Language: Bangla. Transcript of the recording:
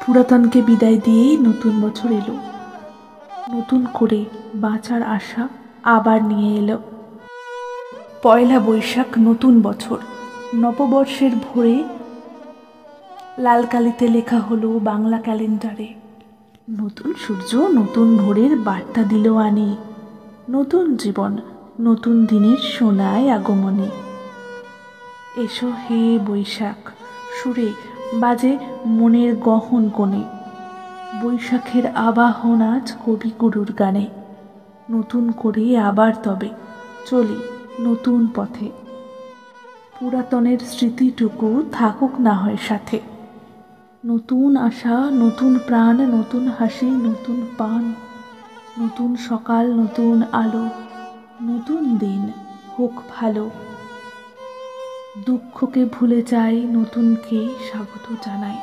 পুরাতনকে বিদায় দিয়েই নতুন বছর এলো, নতুন করে বাঁচার আশা আবার নিয়ে এলো। পয়লা বৈশাখ, নতুন বছর, নববর্ষের ভোরে লাল কালিতে লেখা হলো বাংলা ক্যালেন্ডারে, নতুন সূর্য নতুন ভোরের বার্তা দিল আনি, নতুন জীবন নতুন দিনের সোনায় আগমনে। এসো হে বৈশাখ, সুরে বাজে মনের গহন কোণে, বৈশাখের আবাহন আজ কবিগুরুর গানে। নতুন করে আবার তবে চলি নতুন পথে, পুরাতনের স্মৃতিটুকু থাকুক না হয় সাথে। নতুন আশা, নতুন প্রাণ, নতুন হাসি, নতুন পান, নতুন সকাল, নতুন আলো, নতুন দিন হোক ভালো। দুঃখকে ভুলে যাই, নতুনকে স্বাগত জানাই।